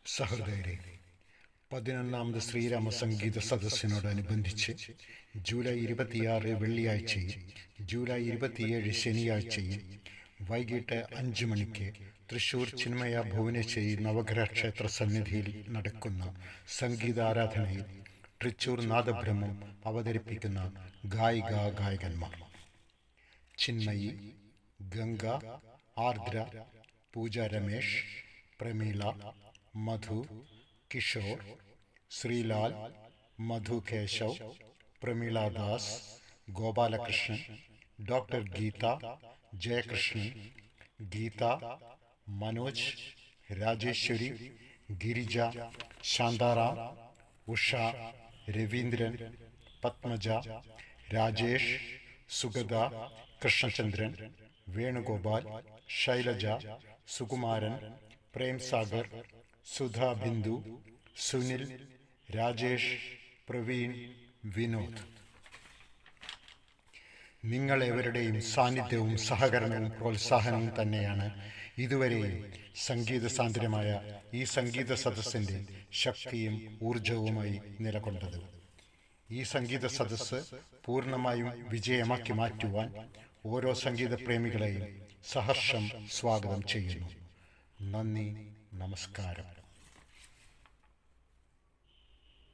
സഹൃദയരെ, 11ാമത് ശ്രീരാമ സംഗീത സദസ്സിനോടനുബന്ധിച്ച് July 26 വെള്ളിയാഴ്ചയും July 27 ശനിയാഴ്ചയും വൈകിട്ട് 5 മണിക്ക് തൃശൂർ ചിന്മയ ഭുവനേശ്വരി നവഗ്രഹ ക്ഷേത്ര സന്നിധിയിൽ നടക്കുന്ന സംഗീതാരാധനയിൽ തൃച്ചൂർ നാദബ്രഹ്മം അവതരിപ്പിക്കുന്ന ഗായികമാർ ചിന്മയി, ഗംഗ, ആർദ്ര, പൂജ രമേശ്, പ്രമീള, മധു, കിഷോർ, ശ്രീലാൽ, മധു കേശവ്, പ്രമീള ദാസ്, ഗോപാലകൃഷ്ണൻ, ഡോക്ടർ ഗീത, ജയകൃഷ്ണൻ, ഗീത, മനോജ്, രാജേശ്വരി, ഗിരിജ, ശാന്താറാം, ഉഷ, രവീന്ദ്രൻ, പത്മജ, രാജേഷ്, സുഗത, കൃഷ്ണചന്ദ്രൻ, വേണുഗോപാൽ, ശൈലജ, സുകുമാരൻ, പ്രേം സാഗർ, സുധാ ബിന്ദു, സുനിൽ, രാജേഷ്, പ്രവീൺ, വിനോദ്. നിങ്ങളെവരുടെയും സാന്നിധ്യവും സഹകരണവും പ്രോത്സാഹനവും തന്നെയാണ് ഇതുവരെയും സംഗീത സാന്ദ്രമായ ഈ സംഗീത സദസ്സിൻ്റെ ശക്തിയും ഊർജവുമായി നിലകൊണ്ടത്. ഈ സംഗീത സദസ്സ് പൂർണ്ണമായും വിജയമാക്കി മാറ്റുവാൻ ഓരോ സംഗീത പ്രേമികളെയും സഹർഷം സ്വാഗതം ചെയ്യുന്നു. നന്ദി, നമസ്കാരം.